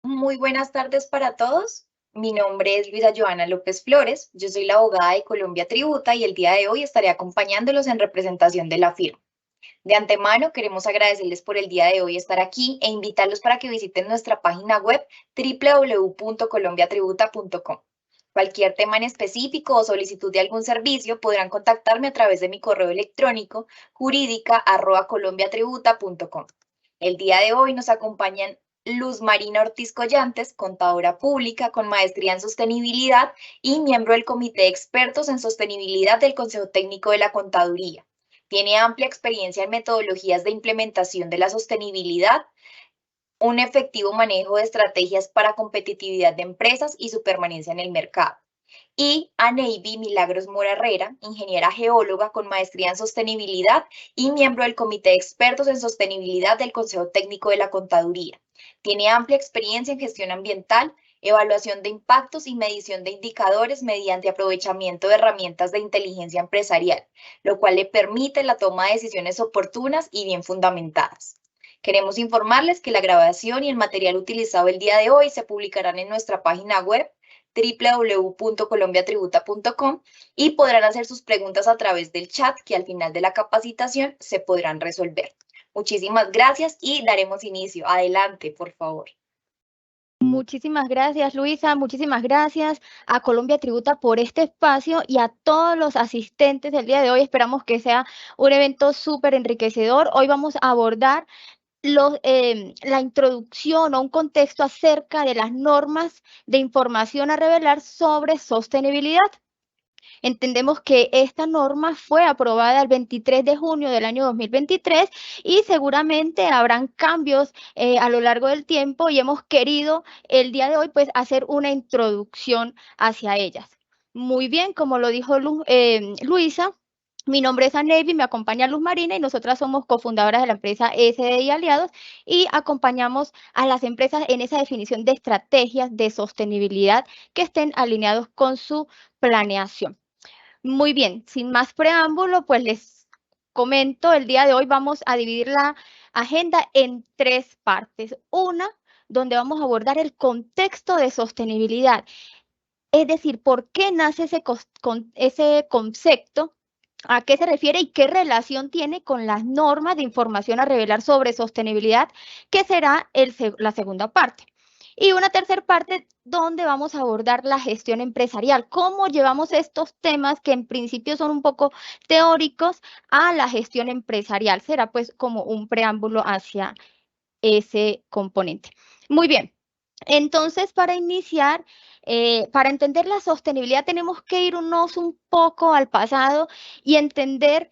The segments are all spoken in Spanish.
Muy buenas tardes para todos. Mi nombre es Luisa Joana López Flores. Yo soy la abogada de Colombia Tributa y el día de hoy estaré acompañándolos en representación de la firma. De antemano, queremos agradecerles por el día de hoy estar aquí e invitarlos para que visiten nuestra página web www.colombiatributa.com. Cualquier tema en específico o solicitud de algún servicio podrán contactarme a través de mi correo electrónico jurídica@colombiatributa.com. El día de hoy nos acompañan Luz Marina Ortiz Collantes, contadora pública con maestría en sostenibilidad y miembro del Comité de Expertos en Sostenibilidad del Consejo Técnico de la Contaduría. Tiene amplia experiencia en metodologías de implementación de la sostenibilidad, un efectivo manejo de estrategias para competitividad de empresas y su permanencia en el mercado. Y a Navy Milagros Mora Herrera, ingeniera geóloga con maestría en sostenibilidad y miembro del Comité de Expertos en Sostenibilidad del Consejo Técnico de la Contaduría. Tiene amplia experiencia en gestión ambiental, evaluación de impactos y medición de indicadores mediante aprovechamiento de herramientas de inteligencia empresarial, lo cual le permite la toma de decisiones oportunas y bien fundamentadas. Queremos informarles que la grabación y el material utilizado el día de hoy se publicarán en nuestra página web www.colombiatributa.com y podrán hacer sus preguntas a través del chat que al final de la capacitación se podrán resolver. Muchísimas gracias y daremos inicio. Adelante, por favor. Muchísimas gracias, Luisa. Muchísimas gracias a Colombia Tributa por este espacio y a todos los asistentes del día de hoy. Esperamos que sea un evento súper enriquecedor. Hoy vamos a abordar la introducción o un contexto acerca de las normas de información a revelar sobre sostenibilidad. Entendemos que esta norma fue aprobada el 23 de junio del año 2023 y seguramente habrán cambios a lo largo del tiempo y hemos querido el día de hoy pues hacer una introducción hacia ellas. Muy bien, como lo dijo Luisa, mi nombre es Anevi, me acompaña Luz Marina y nosotras somos cofundadoras de la empresa SDI Aliados y acompañamos a las empresas en esa definición de estrategias de sostenibilidad que estén alineados con su planeación. Muy bien, sin más preámbulo, pues les comento, el día de hoy vamos a dividir la agenda en tres partes. Una, donde vamos a abordar el contexto de sostenibilidad, es decir, por qué nace ese concepto, a qué se refiere y qué relación tiene con las normas de información a revelar sobre sostenibilidad, que será la segunda parte. Y una tercera parte donde vamos a abordar la gestión empresarial, cómo llevamos estos temas que en principio son un poco teóricos a la gestión empresarial. Será pues como un preámbulo hacia ese componente. Muy bien. Entonces, para iniciar, para entender la sostenibilidad tenemos que irnos un poco al pasado y entender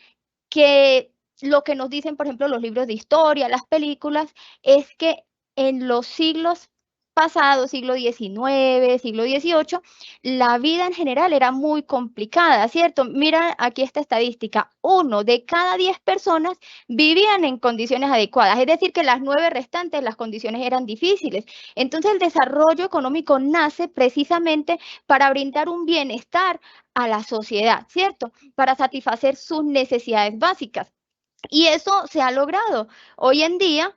que lo que nos dicen, por ejemplo, los libros de historia, las películas, es que en los siglos pasados, siglo XIX, siglo XVIII, la vida en general era muy complicada, ¿cierto? Mira aquí esta estadística, 1 de cada 10 personas vivían en condiciones adecuadas, es decir, que las 9 restantes las condiciones eran difíciles. Entonces el desarrollo económico nace precisamente para brindar un bienestar a la sociedad, ¿cierto? Para satisfacer sus necesidades básicas. Y eso se ha logrado. Hoy en día,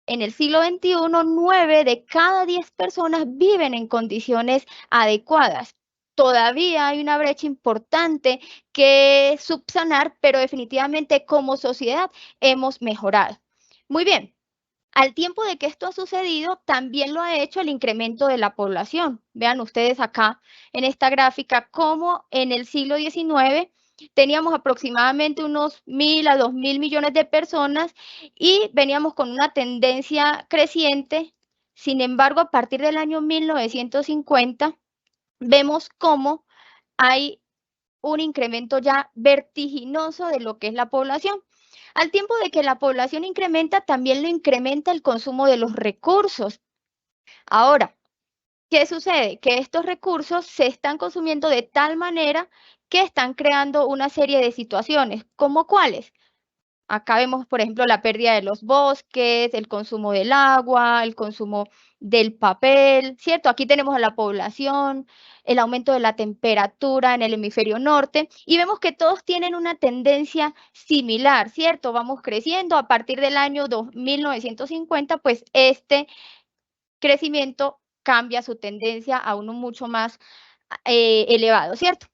en el siglo XXI, 9 de cada 10 personas viven en condiciones adecuadas. Todavía hay una brecha importante que subsanar, pero definitivamente como sociedad hemos mejorado. Muy bien, al tiempo de que esto ha sucedido, también lo ha hecho el incremento de la población. Vean ustedes acá en esta gráfica cómo en el siglo XIX teníamos aproximadamente unos 1.000 a 2.000 millones de personas y veníamos con una tendencia creciente. Sin embargo, a partir del año 1950, vemos cómo hay un incremento ya vertiginoso de lo que es la población. Al tiempo de que la población incrementa, también lo incrementa el consumo de los recursos. Ahora, ¿qué sucede? Que estos recursos se están consumiendo de tal manera que están creando una serie de situaciones, ¿como cuáles? Acá vemos, por ejemplo, la pérdida de los bosques, el consumo del agua, el consumo del papel, ¿cierto? Aquí tenemos a la población, el aumento de la temperatura en el hemisferio norte y vemos que todos tienen una tendencia similar, ¿cierto? Vamos creciendo a partir del año 1950, pues crecimiento cambia su tendencia a uno mucho más elevado, ¿cierto?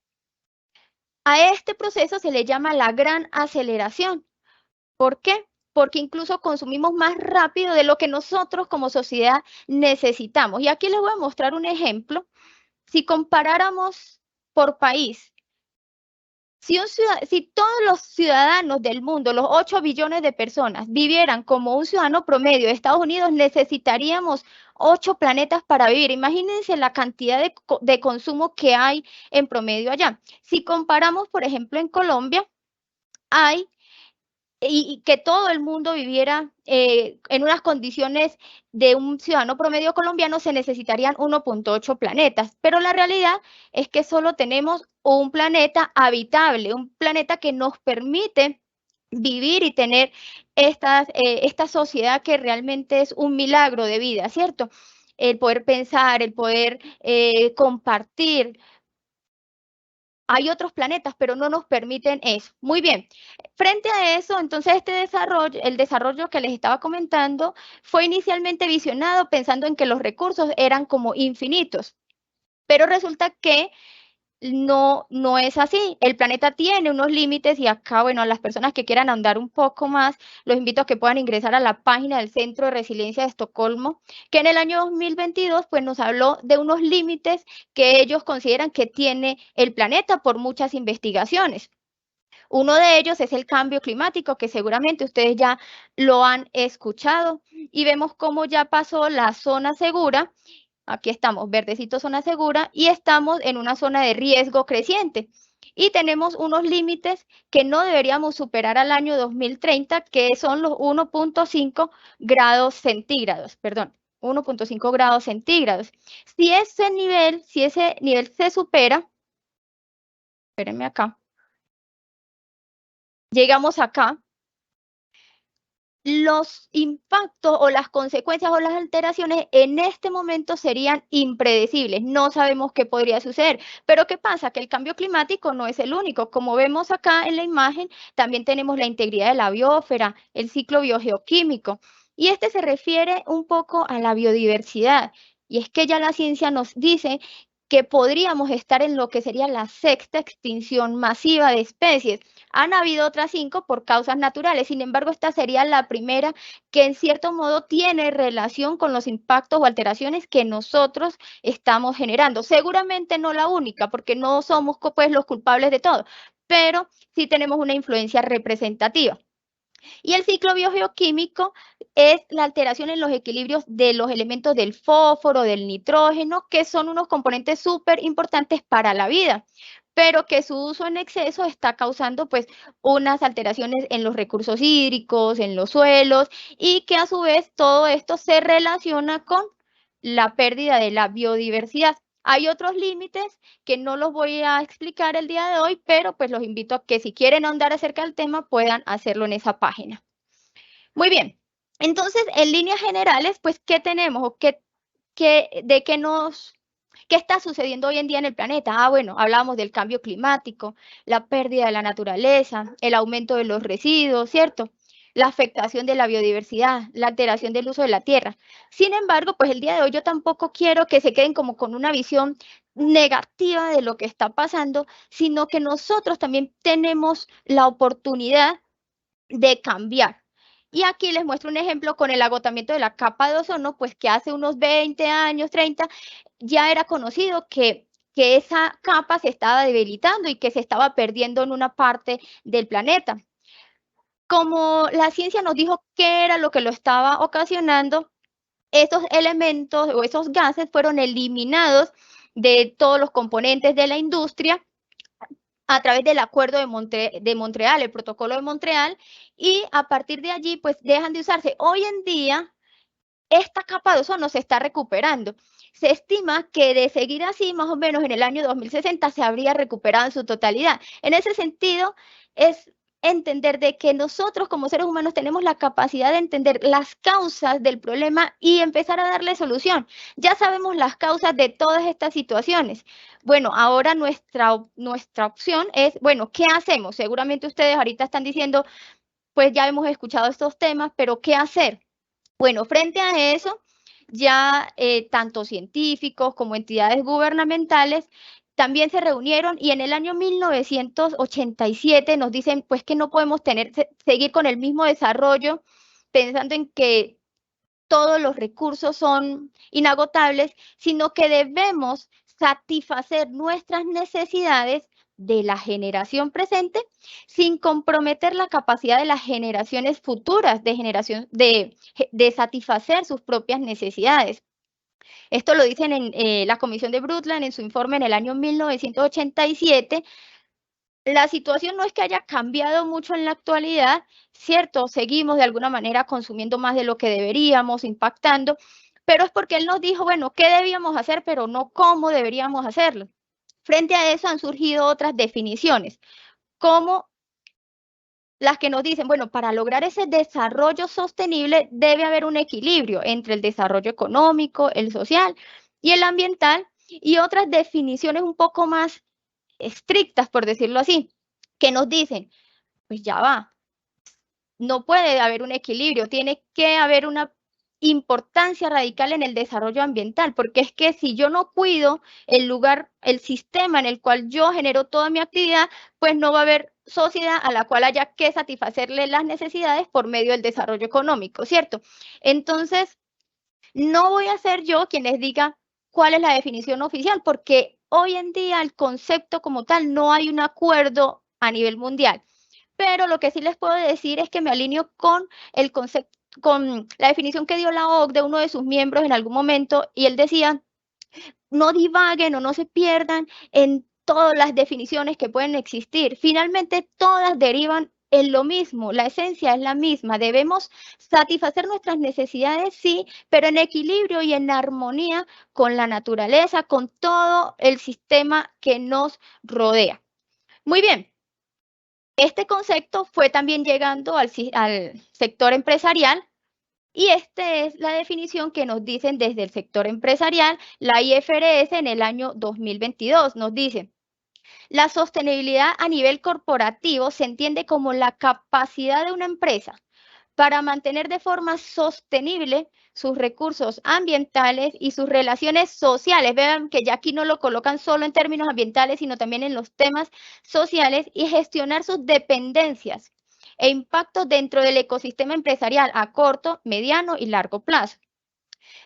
A este proceso se le llama la gran aceleración. ¿Por qué? Porque incluso consumimos más rápido de lo que nosotros como sociedad necesitamos. Y aquí les voy a mostrar un ejemplo. Si comparáramos por país, si todos los ciudadanos del mundo, los 8 billones de personas, vivieran como un ciudadano promedio de Estados Unidos, necesitaríamos 8 planetas para vivir. Imagínense la cantidad de consumo que hay en promedio allá. Si comparamos, por ejemplo, en Colombia, hay y que todo el mundo viviera en unas condiciones de un ciudadano promedio colombiano, se necesitarían 1.8 planetas. Pero la realidad es que solo tenemos un planeta habitable, un planeta que nos permite vivir y tener esta sociedad que realmente es un milagro de vida, ¿cierto? El poder pensar, el poder compartir. Hay otros planetas, pero no nos permiten eso. Muy bien. Frente a eso, entonces el desarrollo que les estaba comentando, fue inicialmente visionado pensando en que los recursos eran como infinitos, pero resulta que no es así. El planeta tiene unos límites y acá, bueno, a las personas que quieran ahondar un poco más, los invito a que puedan ingresar a la página del Centro de Resiliencia de Estocolmo, que en el año 2022 pues nos habló de unos límites que ellos consideran que tiene el planeta por muchas investigaciones. Uno de ellos es el cambio climático, que seguramente ustedes ya lo han escuchado, y vemos cómo ya pasó la zona segura. Aquí estamos, verdecito, zona segura, y estamos en una zona de riesgo creciente. Y tenemos unos límites que no deberíamos superar al año 2030, que son los 1.5 grados centígrados, perdón, 1.5 grados centígrados. Si ese nivel se supera, espérenme acá, llegamos acá, los impactos o las consecuencias o las alteraciones en este momento serían impredecibles. No sabemos qué podría suceder. Pero ¿qué pasa? Que el cambio climático no es el único. Como vemos acá en la imagen, también tenemos la integridad de la biosfera, el ciclo biogeoquímico. Y este se refiere un poco a la biodiversidad. Y es que ya la ciencia nos dice que podríamos estar en lo que sería la sexta extinción masiva de especies. Han habido otras 5 por causas naturales, sin embargo, esta sería la primera que en cierto modo tiene relación con los impactos o alteraciones que nosotros estamos generando. Seguramente no la única, porque no somos pues, los culpables de todo, pero sí tenemos una influencia representativa. Y el ciclo biogeoquímico es la alteración en los equilibrios de los elementos del fósforo, del nitrógeno, que son unos componentes súper importantes para la vida, pero que su uso en exceso está causando pues unas alteraciones en los recursos hídricos, en los suelos, y que a su vez todo esto se relaciona con la pérdida de la biodiversidad. Hay otros límites que no los voy a explicar el día de hoy, pero pues los invito a que si quieren ahondar acerca del tema puedan hacerlo en esa página. Muy bien, entonces en líneas generales, pues, ¿qué tenemos o qué está sucediendo hoy en día en el planeta? Ah, bueno, hablábamos del cambio climático, la pérdida de la naturaleza, el aumento de los residuos, ¿cierto? La afectación de la biodiversidad, la alteración del uso de la tierra. Sin embargo, pues el día de hoy yo tampoco quiero que se queden como con una visión negativa de lo que está pasando, sino que nosotros también tenemos la oportunidad de cambiar. Y aquí les muestro un ejemplo con el agotamiento de la capa de ozono, pues que hace unos 20 años, 30, ya era conocido que esa capa se estaba debilitando y que se estaba perdiendo en una parte del planeta. Como la ciencia nos dijo qué era lo que lo estaba ocasionando, esos elementos o esos gases fueron eliminados de todos los componentes de la industria a través del Acuerdo de Montreal, el Protocolo de Montreal, y a partir de allí, pues dejan de usarse. Hoy en día, esta capa de ozono se está recuperando. Se estima que de seguir así, más o menos en el año 2060 se habría recuperado en su totalidad. En ese sentido, es entender de que nosotros como seres humanos tenemos la capacidad de entender las causas del problema y empezar a darle solución. Ya sabemos las causas de todas estas situaciones. Bueno, ahora nuestra opción es, bueno, ¿qué hacemos? Seguramente ustedes ahorita están diciendo, pues ya hemos escuchado estos temas, pero ¿qué hacer? Bueno, frente a eso, ya tanto científicos como entidades gubernamentales también se reunieron y en el año 1987 nos dicen pues que no podemos seguir con el mismo desarrollo pensando en que todos los recursos son inagotables, sino que debemos satisfacer nuestras necesidades de la generación presente sin comprometer la capacidad de las generaciones futuras de satisfacer sus propias necesidades. Esto lo dicen en la Comisión de Brundtland en su informe en el año 1987. La situación no es que haya cambiado mucho en la actualidad, ¿cierto? Seguimos de alguna manera consumiendo más de lo que deberíamos, impactando, pero es porque él nos dijo, bueno, ¿qué debíamos hacer, pero no cómo deberíamos hacerlo? Frente a eso han surgido otras definiciones, como las que nos dicen, bueno, para lograr ese desarrollo sostenible debe haber un equilibrio entre el desarrollo económico, el social y el ambiental, y otras definiciones un poco más estrictas, por decirlo así, que nos dicen, pues ya va, no puede haber un equilibrio, tiene que haber una importancia radical en el desarrollo ambiental, porque es que si yo no cuido el lugar, el sistema en el cual yo genero toda mi actividad, pues no va a haber sociedad a la cual haya que satisfacerle las necesidades por medio del desarrollo económico, ¿cierto? Entonces, no voy a ser yo quien les diga cuál es la definición oficial, porque hoy en día el concepto como tal no hay un acuerdo a nivel mundial. Pero lo que sí les puedo decir es que me alineo con el concepto, con la definición que dio la OCDE, uno de sus miembros en algún momento, y él decía, no divaguen o no se pierdan en todas las definiciones que pueden existir. Finalmente, todas derivan en lo mismo, la esencia es la misma. Debemos satisfacer nuestras necesidades, sí, pero en equilibrio y en armonía con la naturaleza, con todo el sistema que nos rodea. Muy bien. Este concepto fue también llegando al sector empresarial y esta es la definición que nos dicen desde el sector empresarial, la IFRS en el año 2022 nos dice, la sostenibilidad a nivel corporativo se entiende como la capacidad de una empresa para mantener de forma sostenible sus recursos ambientales y sus relaciones sociales. Vean que ya aquí no lo colocan solo en términos ambientales, sino también en los temas sociales y gestionar sus dependencias e impactos dentro del ecosistema empresarial a corto, mediano y largo plazo.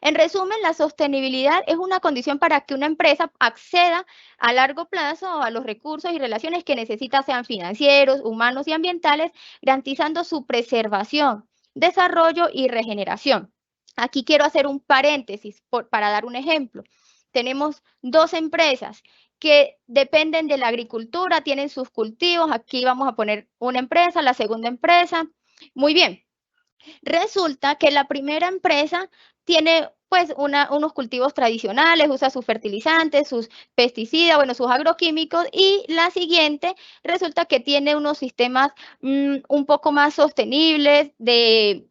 En resumen, la sostenibilidad es una condición para que una empresa acceda a largo plazo a los recursos y relaciones que necesita, sean financieros, humanos y ambientales, garantizando su preservación, desarrollo y regeneración. Aquí quiero hacer un paréntesis para dar un ejemplo. Tenemos dos empresas que dependen de la agricultura, tienen sus cultivos. Aquí vamos a poner una empresa, la segunda empresa. Muy bien. Resulta que la primera empresa tiene pues unos cultivos tradicionales, usa sus fertilizantes, sus pesticidas, bueno, sus agroquímicos, y la siguiente resulta que tiene unos sistemas un poco más sostenibles de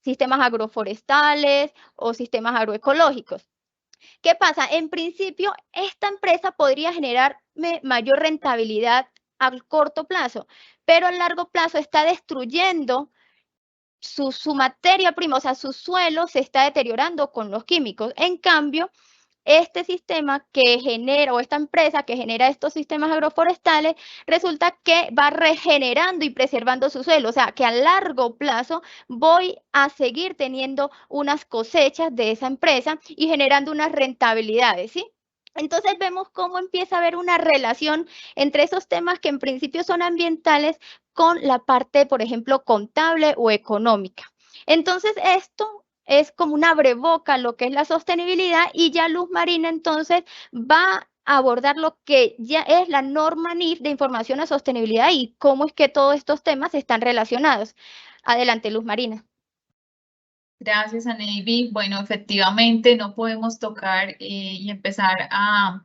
sistemas agroforestales o sistemas agroecológicos. ¿Qué pasa? En principio, esta empresa podría generarme mayor rentabilidad a corto plazo, pero a largo plazo está destruyendo su materia prima, o sea, su suelo se está deteriorando con los químicos. En cambio, este sistema que genera, o esta empresa que genera estos sistemas agroforestales, resulta que va regenerando y preservando su suelo. O sea, que a largo plazo voy a seguir teniendo unas cosechas de esa empresa y generando unas rentabilidades, ¿sí? Entonces vemos cómo empieza a haber una relación entre esos temas que en principio son ambientales con la parte, por ejemplo, contable o económica. Entonces esto es como un abreboca lo que es la sostenibilidad, y ya Luz Marina entonces va a abordar lo que ya es la norma NIF de información a sostenibilidad y cómo es que todos estos temas están relacionados. Adelante, Luz Marina. Gracias, Navy. Bueno, efectivamente no podemos tocar y empezar a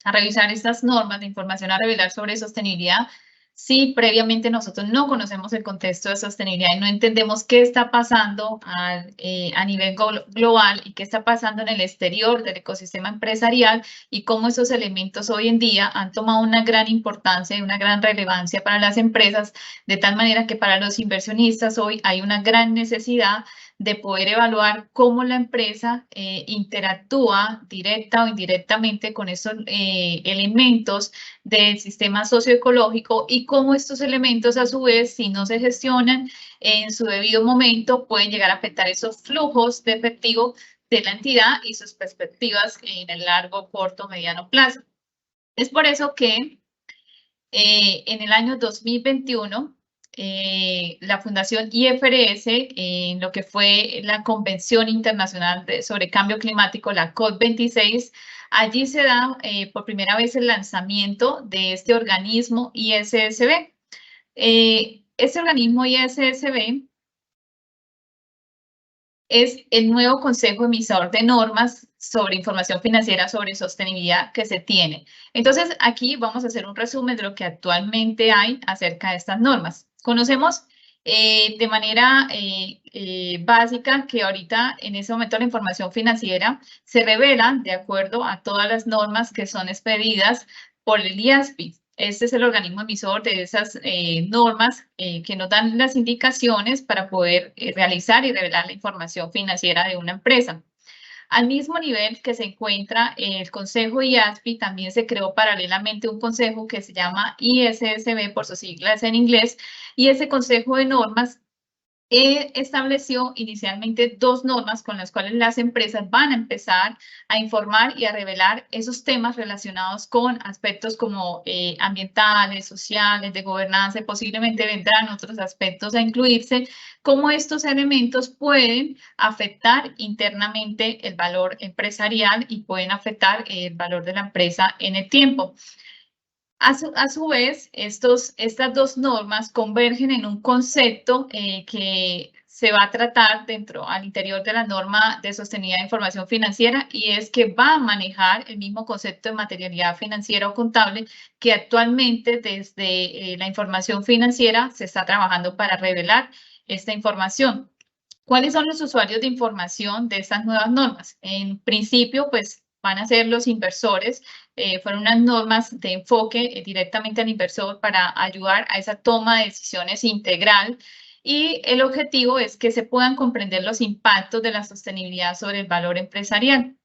revisar estas normas de información a revelar sobre sostenibilidad si previamente nosotros no conocemos el contexto de sostenibilidad y no entendemos qué está pasando a nivel global y qué está pasando en el exterior del ecosistema empresarial y cómo esos elementos hoy en día han tomado una gran importancia y una gran relevancia para las empresas, de tal manera que para los inversionistas hoy hay una gran necesidad de poder evaluar cómo la empresa interactúa directa o indirectamente con estos elementos del sistema socioecológico y cómo estos elementos, a su vez, si no se gestionan en su debido momento, pueden llegar a afectar esos flujos de efectivo de la entidad y sus perspectivas en el largo, corto, mediano plazo. Es por eso que en el año 2021, la Fundación IFRS, en lo que fue la Convención Internacional sobre Cambio Climático, la COP26, allí se da por primera vez el lanzamiento de este organismo ISSB. Este organismo ISSB es el nuevo Consejo Emisor de Normas sobre información financiera sobre sostenibilidad que se tiene. Entonces, aquí vamos a hacer un resumen de lo que actualmente hay acerca de estas normas. Conocemos de manera básica que ahorita, en ese momento, la información financiera se revela de acuerdo a todas las normas que son expedidas por el IASB. Este es el organismo emisor de esas normas que nos dan las indicaciones para poder realizar y revelar la información financiera de una empresa. Al mismo nivel que se encuentra el Consejo IASB, también se creó paralelamente un consejo que se llama ISSB por sus siglas en inglés, y ese consejo de normas estableció inicialmente 2 normas con las cuales las empresas van a empezar a informar y a revelar esos temas relacionados con aspectos como ambientales, sociales, de gobernanza, y posiblemente vendrán otros aspectos a incluirse, cómo estos elementos pueden afectar internamente el valor empresarial y pueden afectar el valor de la empresa en el tiempo. A su vez, estas 2 normas convergen en un concepto que se va a tratar al interior de la norma de sostenibilidad de información financiera, y es que va a manejar el mismo concepto de materialidad financiera o contable que actualmente desde la información financiera se está trabajando para revelar esta información. ¿Cuáles son los usuarios de información de estas nuevas normas? En principio, pues van a ser los inversores. Fueron unas normas de enfoque directamente al inversor para ayudar a esa toma de decisiones integral, y el objetivo es que se puedan comprender los impactos de la sostenibilidad sobre el valor empresarial.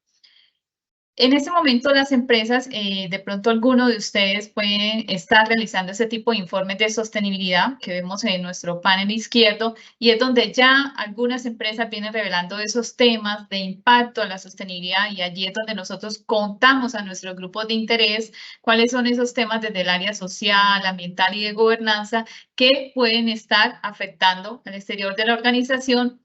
En este momento, las empresas, de pronto alguno de ustedes pueden estar realizando este tipo de informes de sostenibilidad que vemos en nuestro panel izquierdo, y es donde ya algunas empresas vienen revelando esos temas de impacto a la sostenibilidad, y allí es donde nosotros contamos a nuestros grupos de interés cuáles son esos temas desde el área social, ambiental y de gobernanza que pueden estar afectando al exterior de la organización,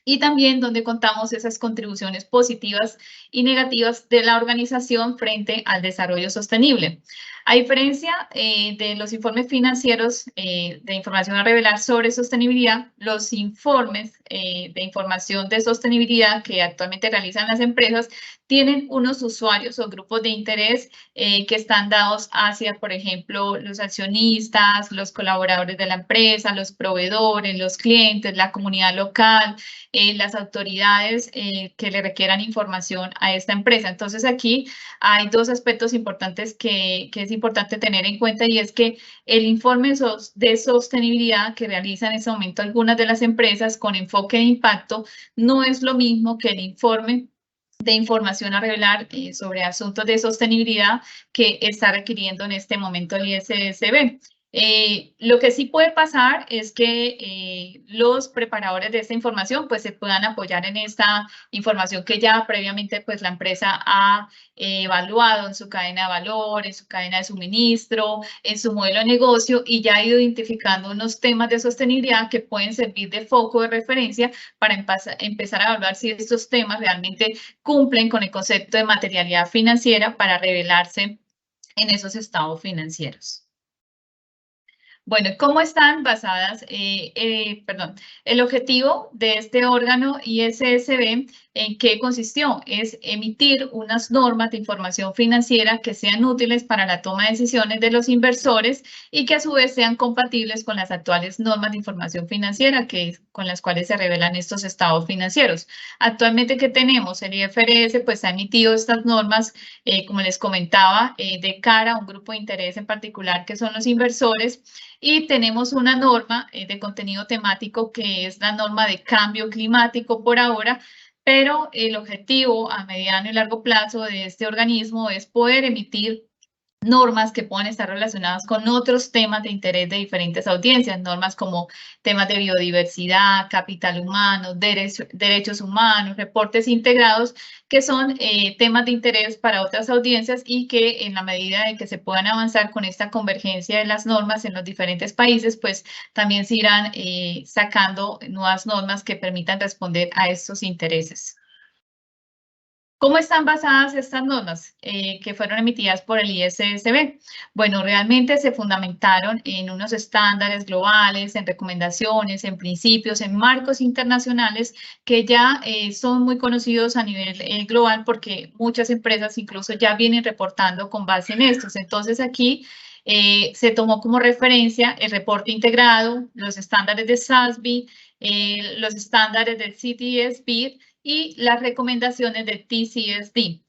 y también donde contamos esas contribuciones positivas y negativas de la organización frente al desarrollo sostenible. A diferencia de los informes financieros de información a revelar sobre sostenibilidad, los informes de información de sostenibilidad que actualmente realizan las empresas tienen unos usuarios o grupos de interés que están dados hacia, por ejemplo, los accionistas, los colaboradores de la empresa, los proveedores, los clientes, la comunidad local, las autoridades que le requieran información a esta empresa. Entonces, aquí hay 2 aspectos importantes que es importante tener en cuenta, y es que el informe de sostenibilidad que realizan en este momento algunas de las empresas con enfoque de impacto no es lo mismo que el informe de información a revelar sobre asuntos de sostenibilidad que está requiriendo en este momento el ISSB. Lo que sí puede pasar es que los preparadores de esta información pues se puedan apoyar en esta información que ya previamente pues la empresa ha evaluado en su cadena de valor, en su cadena de suministro, en su modelo de negocio, y ya ha ido identificando unos temas de sostenibilidad que pueden servir de foco de referencia para empezar a evaluar si estos temas realmente cumplen con el concepto de materialidad financiera para revelarse en esos estados financieros. Bueno, ¿cómo están basadas? El objetivo de este órgano ISSB ¿En qué consistió? Es emitir unas normas de información financiera que sean útiles para la toma de decisiones de los inversores y que a su vez sean compatibles con las actuales normas de información financiera con las cuales se revelan estos estados financieros. Actualmente, ¿qué tenemos? El IFRS pues ha emitido estas normas, como les comentaba, de cara a un grupo de interés en particular que son los inversores, y tenemos una norma de contenido temático que es la norma de cambio climático por ahora, pero el objetivo a mediano y largo plazo de este organismo es poder emitir normas que puedan estar relacionadas con otros temas de interés de diferentes audiencias, normas como temas de biodiversidad, capital humano, derechos humanos, reportes integrados, que son temas de interés para otras audiencias y que en la medida de que se puedan avanzar con esta convergencia de las normas en los diferentes países, pues también se irán sacando nuevas normas que permitan responder a estos intereses. ¿Cómo están basadas estas normas que fueron emitidas por el ISSB? Bueno, realmente se fundamentaron en unos estándares globales, en recomendaciones, en principios, en marcos internacionales que ya son muy conocidos a nivel global porque muchas empresas incluso ya vienen reportando con base en estos. Entonces aquí se tomó como referencia el reporte integrado, los estándares de SASB, los estándares del CTSB y las recomendaciones de TCSD.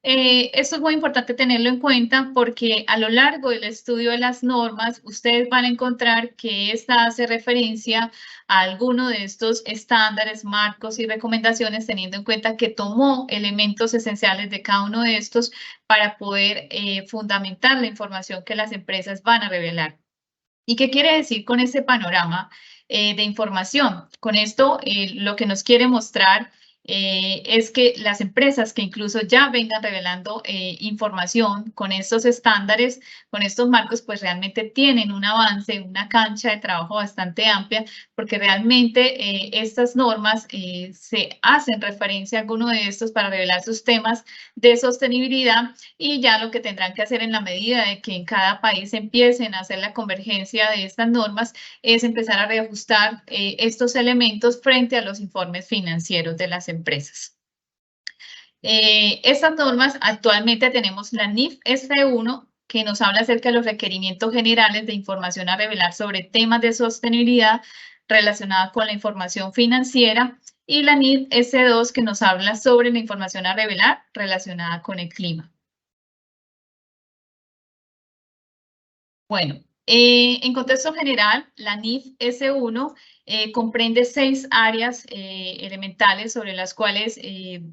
Esto es muy importante tenerlo en cuenta porque a lo largo del estudio de las normas, ustedes van a encontrar que esta hace referencia a alguno de estos estándares, marcos y recomendaciones, teniendo en cuenta que tomó elementos esenciales de cada uno de estos para poder fundamentar la información que las empresas van a revelar. ¿Y qué quiere decir con este panorama de información? Con esto, lo que nos quiere mostrar es que las empresas que incluso ya vengan revelando información con estos estándares, con estos marcos, pues realmente tienen un avance, una cancha de trabajo bastante amplia, porque realmente estas normas se hacen referencia a alguno de estos para revelar sus temas de sostenibilidad, y ya lo que tendrán que hacer en la medida de que en cada país empiecen a hacer la convergencia de estas normas es empezar a reajustar estos elementos frente a los informes financieros de las empresas. Estas normas, actualmente tenemos la NIF S1, que nos habla acerca de los requerimientos generales de información a revelar sobre temas de sostenibilidad relacionada con la información financiera, y la NIF S2, que nos habla sobre la información a revelar relacionada con el clima. Bueno, en contexto general, la NIF S1 comprende 6 áreas elementales sobre las cuales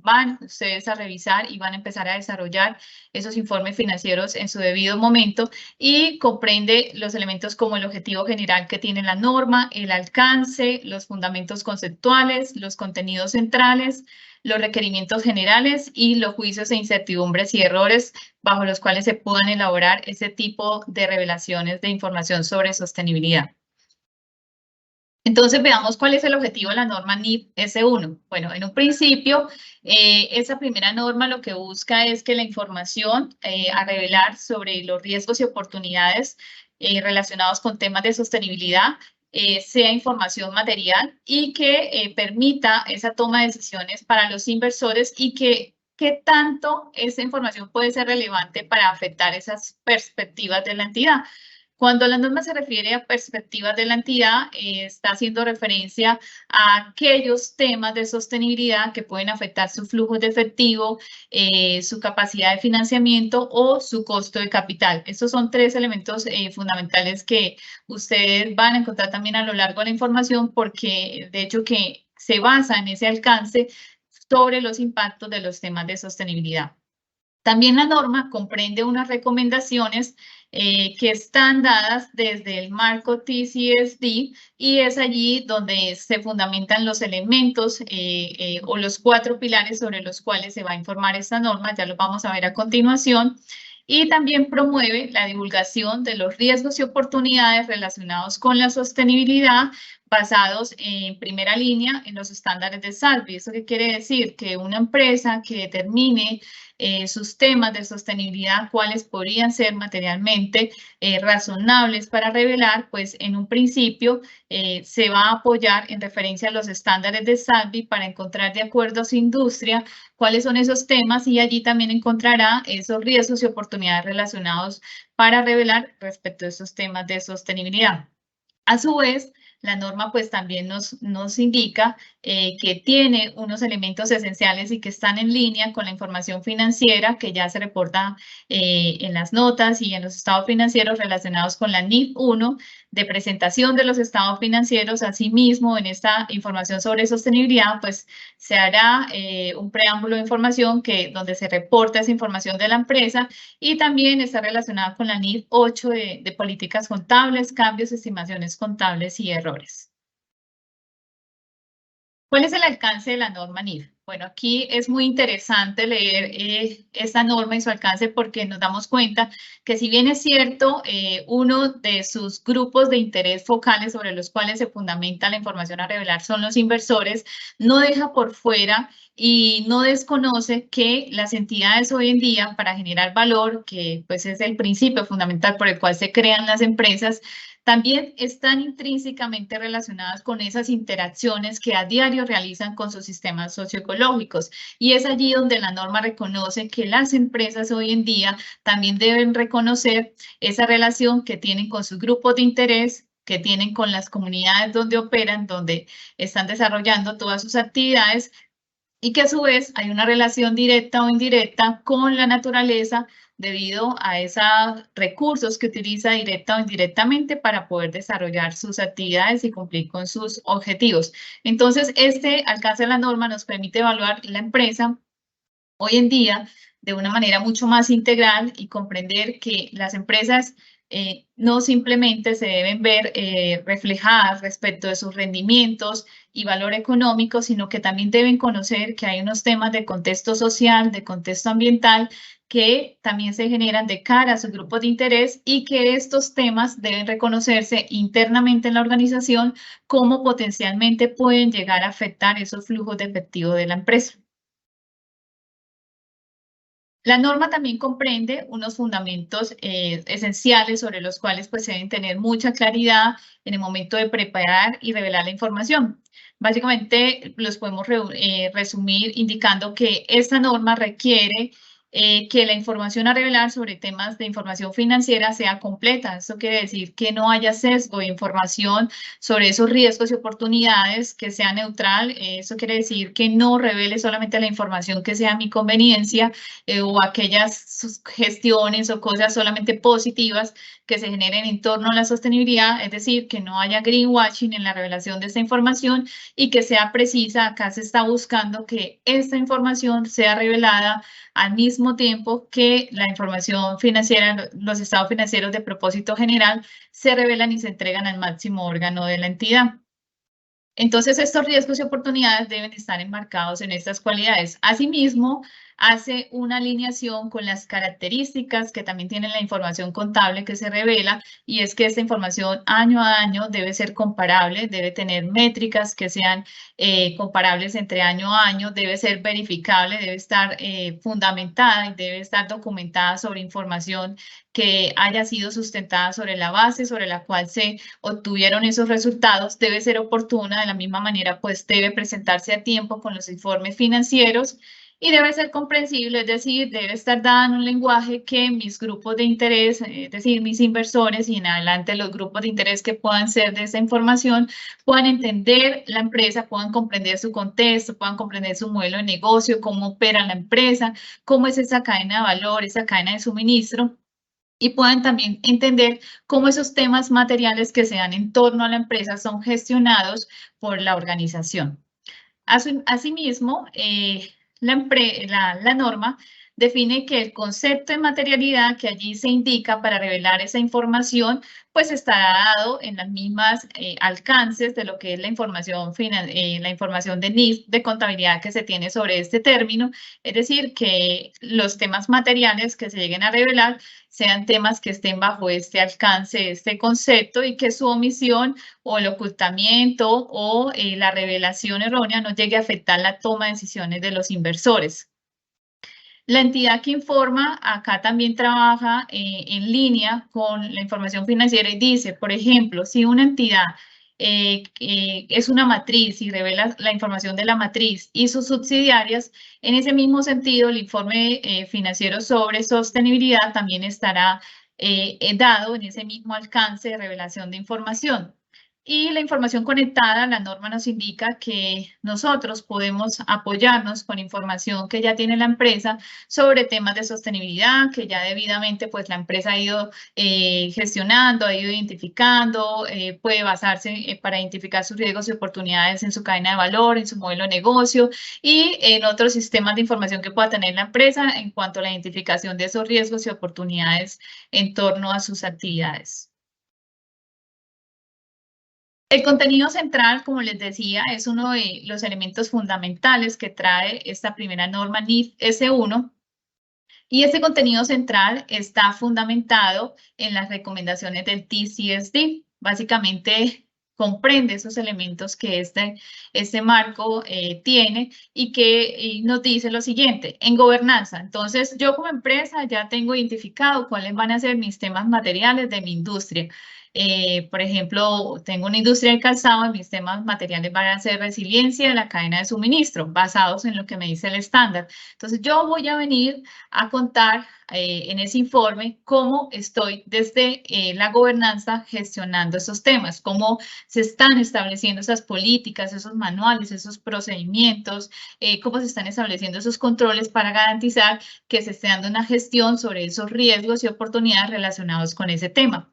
van ustedes a revisar y van a empezar a desarrollar esos informes financieros en su debido momento, y comprende los elementos como el objetivo general que tiene la norma, el alcance, los fundamentos conceptuales, los contenidos centrales, los requerimientos generales y los juicios e incertidumbres y errores bajo los cuales se puedan elaborar ese tipo de revelaciones de información sobre sostenibilidad. Entonces, veamos cuál es el objetivo de la norma NIF S1. Bueno, en un principio, esa primera norma lo que busca es que la información a revelar sobre los riesgos y oportunidades relacionados con temas de sostenibilidad sea información material y que permita esa toma de decisiones para los inversores, y que qué tanto esa información puede ser relevante para afectar esas perspectivas de la entidad. Cuando la norma se refiere a perspectivas de la entidad, está haciendo referencia a aquellos temas de sostenibilidad que pueden afectar su flujo de efectivo, su capacidad de financiamiento o su costo de capital. Estos son 3 elementos fundamentales que ustedes van a encontrar también a lo largo de la información, porque de hecho que se basa en ese alcance sobre los impactos de los temas de sostenibilidad. También la norma comprende unas recomendaciones que están dadas desde el marco TCSD, y es allí donde se fundamentan los elementos o los 4 pilares sobre los cuales se va a informar esta norma. Ya lo vamos a ver a continuación. Y también promueve la divulgación de los riesgos y oportunidades relacionados con la sostenibilidad, basados en primera línea en los estándares de SASB. ¿Eso qué quiere decir? Que una empresa que determine sus temas de sostenibilidad, cuáles podrían ser materialmente razonables para revelar, pues en un principio se va a apoyar en referencia a los estándares de SASB para encontrar de acuerdo a su industria cuáles son esos temas y allí también encontrará esos riesgos y oportunidades relacionados para revelar respecto a esos temas de sostenibilidad. A su vez, la norma pues también nos indica que tiene unos elementos esenciales y que están en línea con la información financiera que ya se reporta en las notas y en los estados financieros relacionados con la NIF 1 de presentación de los estados financieros. Asimismo, en esta información sobre sostenibilidad, pues se hará un preámbulo de información donde se reporta esa información de la empresa y también está relacionada con la NIF 8 de políticas contables, cambios, estimaciones contables y errores. ¿Cuál es el alcance de la norma NIF? Bueno, aquí es muy interesante leer esta norma y su alcance porque nos damos cuenta que si bien es cierto, uno de sus grupos de interés focales sobre los cuales se fundamenta la información a revelar son los inversores, no deja por fuera y no desconoce que las entidades hoy en día para generar valor, que pues es el principio fundamental por el cual se crean las empresas, también están intrínsecamente relacionadas con esas interacciones que a diario realizan con sus sistemas socioecológicos. Y es allí donde la norma reconoce que las empresas hoy en día también deben reconocer esa relación que tienen con sus grupos de interés, que tienen con las comunidades donde operan, donde están desarrollando todas sus actividades, y que a su vez hay una relación directa o indirecta con la naturaleza debido a esos recursos que utiliza directa o indirectamente para poder desarrollar sus actividades y cumplir con sus objetivos. Entonces, este alcance de la norma nos permite evaluar la empresa hoy en día de una manera mucho más integral y comprender que las empresas no simplemente se deben ver reflejadas respecto de sus rendimientos y valor económico, sino que también deben conocer que hay unos temas de contexto social, de contexto ambiental, que también se generan de cara a sus grupos de interés y que estos temas deben reconocerse internamente en la organización como potencialmente pueden llegar a afectar esos flujos de efectivo de la empresa. La norma también comprende unos fundamentos esenciales sobre los cuales pues, se deben tener mucha claridad en el momento de preparar y revelar la información. Básicamente los podemos resumir indicando que esta norma requiere que la información a revelar sobre temas de información financiera sea completa. Esto quiere decir que no haya sesgo de información sobre esos riesgos y oportunidades, que sea neutral. Eso quiere decir que no revele solamente la información que sea a mi conveniencia o aquellas gestiones o cosas solamente positivas que se generen en torno a la sostenibilidad, es decir, que no haya greenwashing en la revelación de esta información y que sea precisa. Acá se está buscando que esta información sea revelada al mismo tiempo que la información financiera, los estados financieros de propósito general se revelan y se entregan al máximo órgano de la entidad. Entonces, estos riesgos y oportunidades deben estar enmarcados en estas cualidades. Asimismo, hace una alineación con las características que también tiene la información contable que se revela, y es que esta información año a año debe ser comparable, debe tener métricas que sean comparables entre año a año, debe ser verificable, debe estar fundamentada y debe estar documentada sobre información que haya sido sustentada sobre la base sobre la cual se obtuvieron esos resultados, debe ser oportuna. De la misma manera, pues debe presentarse a tiempo con los informes financieros y debe ser comprensible, es decir, debe estar dada en un lenguaje que mis grupos de interés, es decir, mis inversores y en adelante los grupos de interés que puedan ser de esa información, puedan entender la empresa, puedan comprender su contexto, puedan comprender su modelo de negocio, cómo opera la empresa, cómo es esa cadena de valor, esa cadena de suministro, y puedan también entender cómo esos temas materiales que se dan en torno a la empresa son gestionados por la organización. Asimismo, la norma define que el concepto de materialidad que allí se indica para revelar esa información, pues está dado en las mismas alcances de lo que es la información de NIF de contabilidad que se tiene sobre este término, es decir, que los temas materiales que se lleguen a revelar sean temas que estén bajo este alcance, este concepto, y que su omisión o el ocultamiento o la revelación errónea no llegue a afectar la toma de decisiones de los inversores. La entidad que informa acá también trabaja en línea con la información financiera y dice, por ejemplo, si una entidad es una matriz y revela la información de la matriz y sus subsidiarias, en ese mismo sentido, el informe financiero sobre sostenibilidad también estará dado en ese mismo alcance de revelación de información. Y la información conectada, la norma nos indica que nosotros podemos apoyarnos con información que ya tiene la empresa sobre temas de sostenibilidad, que ya debidamente pues la empresa ha ido gestionando, ha ido identificando, puede basarse para identificar sus riesgos y oportunidades en su cadena de valor, en su modelo de negocio y en otros sistemas de información que pueda tener la empresa en cuanto a la identificación de esos riesgos y oportunidades en torno a sus actividades. El contenido central, como les decía, es uno de los elementos fundamentales que trae esta primera norma NIF S1. Y ese contenido central está fundamentado en las recomendaciones del TCFD. Básicamente comprende esos elementos que este marco tiene y que nos dice lo siguiente, en gobernanza. Entonces, yo como empresa ya tengo identificado cuáles van a ser mis temas materiales de mi industria. Por ejemplo, tengo una industria de calzado y mis temas materiales van a ser resiliencia de la cadena de suministro, basados en lo que me dice el estándar. Entonces, yo voy a venir a contar en ese informe cómo estoy desde la gobernanza gestionando esos temas, cómo se están estableciendo esas políticas, esos manuales, esos procedimientos, cómo se están estableciendo esos controles para garantizar que se esté dando una gestión sobre esos riesgos y oportunidades relacionados con ese tema.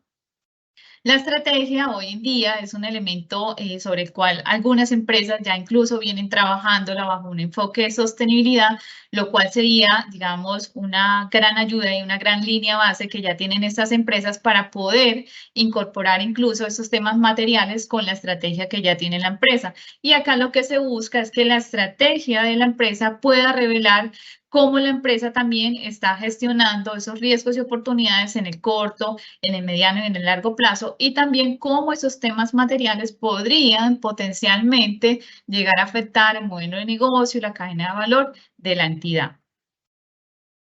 La estrategia hoy en día es un elemento sobre el cual algunas empresas ya incluso vienen trabajándola bajo un enfoque de sostenibilidad, lo cual sería, digamos, una gran ayuda y una gran línea base que ya tienen estas empresas para poder incorporar incluso esos temas materiales con la estrategia que ya tiene la empresa. Y acá lo que se busca es que la estrategia de la empresa pueda revelar cómo la empresa también está gestionando esos riesgos y oportunidades en el corto, en el mediano y en el largo plazo, y también cómo esos temas materiales podrían potencialmente llegar a afectar el modelo de negocio y la cadena de valor de la entidad.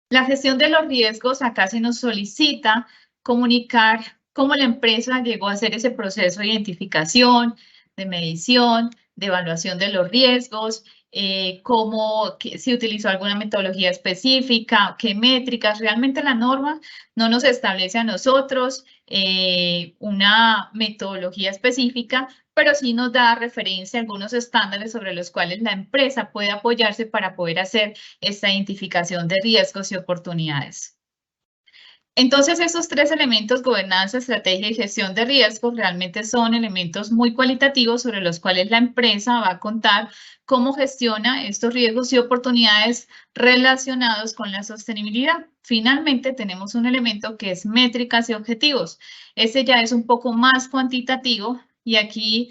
La gestión de los riesgos, acá se nos solicita comunicar cómo la empresa llegó a hacer ese proceso de identificación, de medición, de evaluación de los riesgos, si utilizó alguna metodología específica, qué métricas. Realmente la norma no nos establece a nosotros una metodología específica, pero sí nos da referencia a algunos estándares sobre los cuales la empresa puede apoyarse para poder hacer esta identificación de riesgos y oportunidades. Entonces, esos tres elementos, gobernanza, estrategia y gestión de riesgos, realmente son elementos muy cualitativos sobre los cuales la empresa va a contar cómo gestiona estos riesgos y oportunidades relacionados con la sostenibilidad. Finalmente, tenemos un elemento que es métricas y objetivos. Ese ya es un poco más cuantitativo y aquí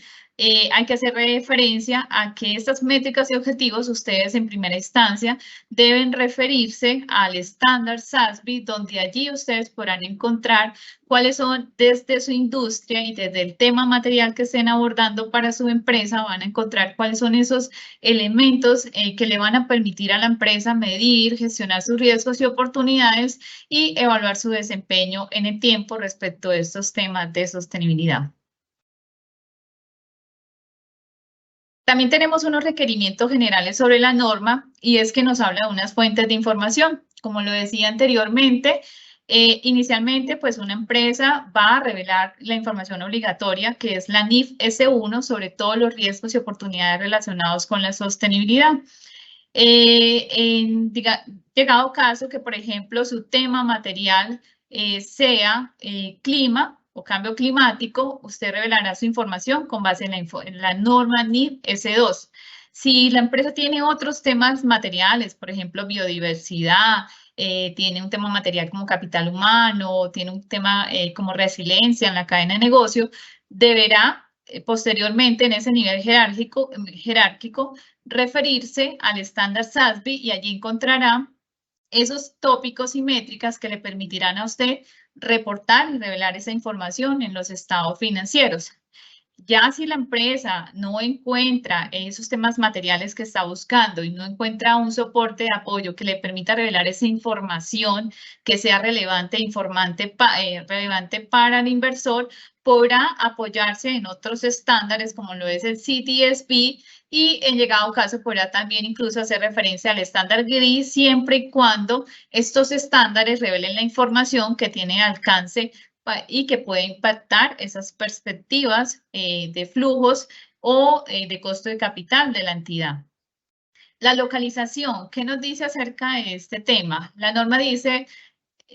hay que hacer referencia a que estas métricas y objetivos ustedes en primera instancia deben referirse al estándar SASB, donde allí ustedes podrán encontrar cuáles son desde su industria y desde el tema material que estén abordando para su empresa, van a encontrar cuáles son esos elementos que le van a permitir a la empresa medir, gestionar sus riesgos y oportunidades y evaluar su desempeño en el tiempo respecto a estos temas de sostenibilidad. También tenemos unos requerimientos generales sobre la norma y es que nos habla de unas fuentes de información. Como lo decía anteriormente, inicialmente pues una empresa va a revelar la información obligatoria que es la NIF S1 sobre todos los riesgos y oportunidades relacionados con la sostenibilidad. Llegado caso que, por ejemplo, su tema material sea clima o cambio climático, usted revelará su información con base en la norma NIF S2. Si la empresa tiene otros temas materiales, por ejemplo, biodiversidad, tiene un tema material como capital humano, tiene un tema como resiliencia en la cadena de negocio, deberá posteriormente en ese nivel jerárquico referirse al estándar SASB y allí encontrará esos tópicos y métricas que le permitirán a usted reportar y revelar esa información en los estados financieros. Ya si la empresa no encuentra esos temas materiales que está buscando y no encuentra un soporte de apoyo que le permita revelar esa información que sea relevante relevante para el inversor, podrá apoyarse en otros estándares como lo es el CTSB y en llegado caso podrá también incluso hacer referencia al estándar gris siempre y cuando estos estándares revelen la información que tiene alcance y que puede impactar esas perspectivas de flujos o de costo de capital de la entidad. La localización, ¿qué nos dice acerca de este tema? La norma dice,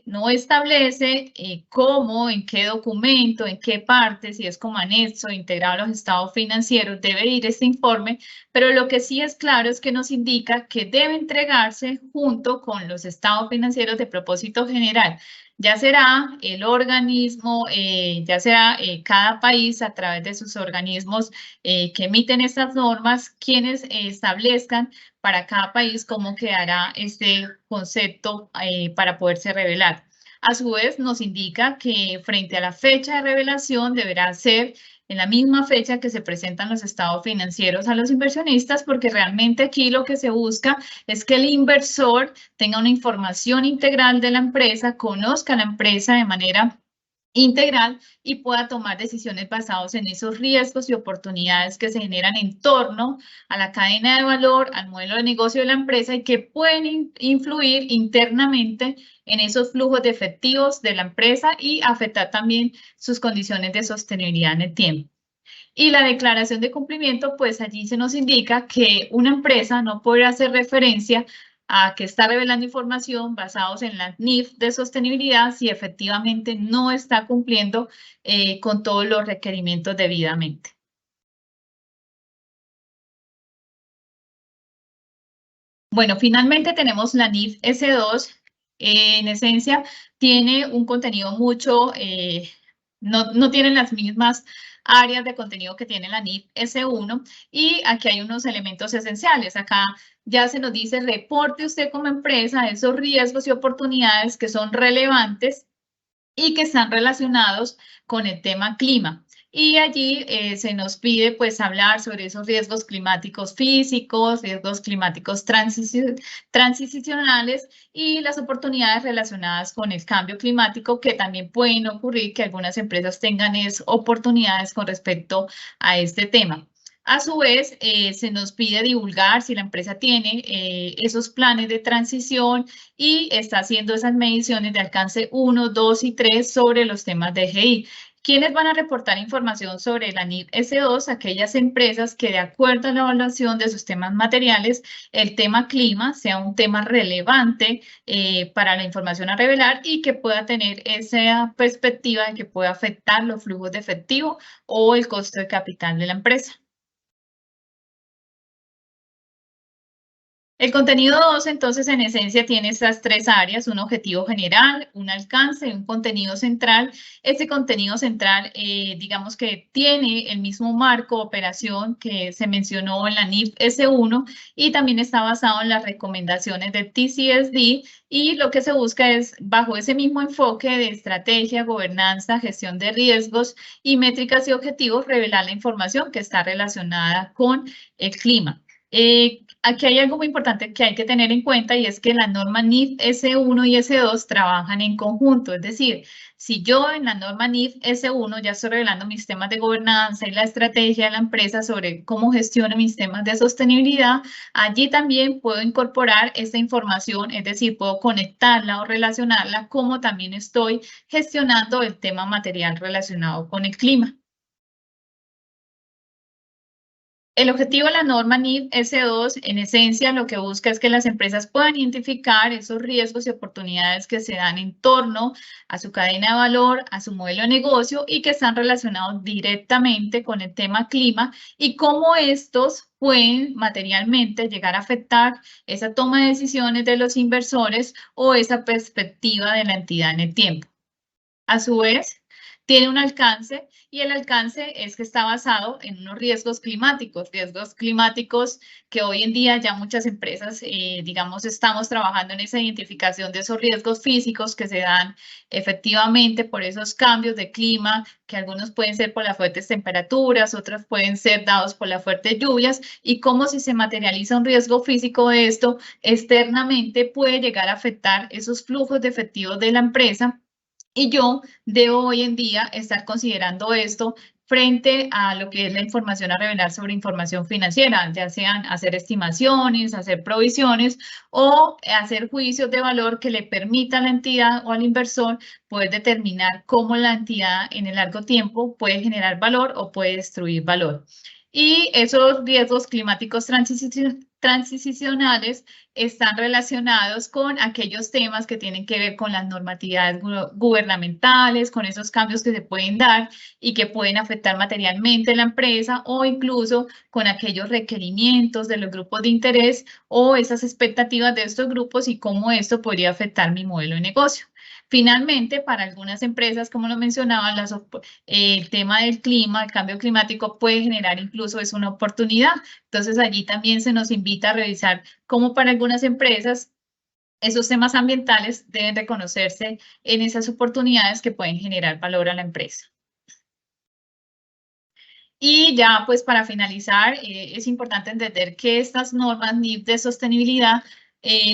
no establece cómo, en qué documento, en qué parte, si es como anexo, integrado a los estados financieros, debe ir este informe, pero lo que sí es claro es que nos indica que debe entregarse junto con los estados financieros de propósito general. Ya será el organismo, ya será cada país a través de sus organismos que emiten estas normas, quienes establezcan para cada país cómo quedará este concepto para poderse revelar. A su vez, nos indica que frente a la fecha de revelación deberá ser en la misma fecha que se presentan los estados financieros a los inversionistas, porque realmente aquí lo que se busca es que el inversor tenga una información integral de la empresa, conozca la empresa de manera integral y pueda tomar decisiones basadas en esos riesgos y oportunidades que se generan en torno a la cadena de valor, al modelo de negocio de la empresa y que pueden influir internamente en esos flujos de efectivos de la empresa y afectar también sus condiciones de sostenibilidad en el tiempo. Y la declaración de cumplimiento, pues allí se nos indica que una empresa no podrá hacer referencia a que está revelando información basados en la NIF de sostenibilidad si efectivamente no está cumpliendo con todos los requerimientos debidamente. Bueno, finalmente tenemos la NIF S2. En esencia, tiene un contenido mucho, no tienen las mismas áreas de contenido que tiene la NIF S1 y aquí hay unos elementos esenciales. Acá ya se nos dice, reporte usted como empresa esos riesgos y oportunidades que son relevantes y que están relacionados con el tema clima. Y allí se nos pide pues hablar sobre esos riesgos climáticos físicos, riesgos climáticos transicionales y las oportunidades relacionadas con el cambio climático que también pueden ocurrir que algunas empresas tengan oportunidades con respecto a este tema. A su vez, se nos pide divulgar si la empresa tiene esos planes de transición y está haciendo esas mediciones de alcance 1, 2 y 3 sobre los temas de GI. ¿Quiénes van a reportar información sobre la NIF S2? Aquellas empresas que de acuerdo a la evaluación de sus temas materiales, el tema clima sea un tema relevante para la información a revelar y que pueda tener esa perspectiva de que pueda afectar los flujos de efectivo o el costo de capital de la empresa. El contenido 2, entonces, en esencia, tiene estas tres áreas, un objetivo general, un alcance y un contenido central. Este contenido central, digamos que tiene el mismo marco de operación que se mencionó en la NIF S1 y también está basado en las recomendaciones del TCSD y lo que se busca es, bajo ese mismo enfoque de estrategia, gobernanza, gestión de riesgos y métricas y objetivos, revelar la información que está relacionada con el clima. Aquí hay algo muy importante que hay que tener en cuenta y es que la norma NIF S1 y S2 trabajan en conjunto. Es decir, si yo en la norma NIF S1 ya estoy revelando mis temas de gobernanza y la estrategia de la empresa sobre cómo gestiono mis temas de sostenibilidad, allí también puedo incorporar esta información, es decir, puedo conectarla o relacionarla como también estoy gestionando el tema material relacionado con el clima. El objetivo de la norma NIF S2, en esencia, lo que busca es que las empresas puedan identificar esos riesgos y oportunidades que se dan en torno a su cadena de valor, a su modelo de negocio y que están relacionados directamente con el tema clima y cómo estos pueden materialmente llegar a afectar esa toma de decisiones de los inversores o esa perspectiva de la entidad en el tiempo. A su vez, tiene un alcance y el alcance es que está basado en unos riesgos climáticos que hoy en día ya muchas empresas, digamos, estamos trabajando en esa identificación de esos riesgos físicos que se dan efectivamente por esos cambios de clima, que algunos pueden ser por las fuertes temperaturas, otros pueden ser dados por las fuertes lluvias, y cómo si se materializa un riesgo físico de esto, externamente puede llegar a afectar esos flujos de efectivos de la empresa. Y yo debo hoy en día estar considerando esto frente a lo que es la información a revelar sobre información financiera, ya sean hacer estimaciones, hacer provisiones o hacer juicios de valor que le permitan a la entidad o al inversor poder determinar cómo la entidad en el largo tiempo puede generar valor o puede destruir valor. Y esos riesgos climáticos transicionales están relacionados con aquellos temas que tienen que ver con las normatividades gubernamentales, con esos cambios que se pueden dar y que pueden afectar materialmente la empresa o incluso con aquellos requerimientos de los grupos de interés o esas expectativas de estos grupos y cómo esto podría afectar mi modelo de negocio. Finalmente, para algunas empresas, como lo mencionaba, el tema del clima, el cambio climático puede generar incluso es una oportunidad. Entonces, allí también se nos invita a revisar cómo para algunas empresas esos temas ambientales deben reconocerse en esas oportunidades que pueden generar valor a la empresa. Y ya, pues para finalizar, es importante entender que estas normas NIF de sostenibilidad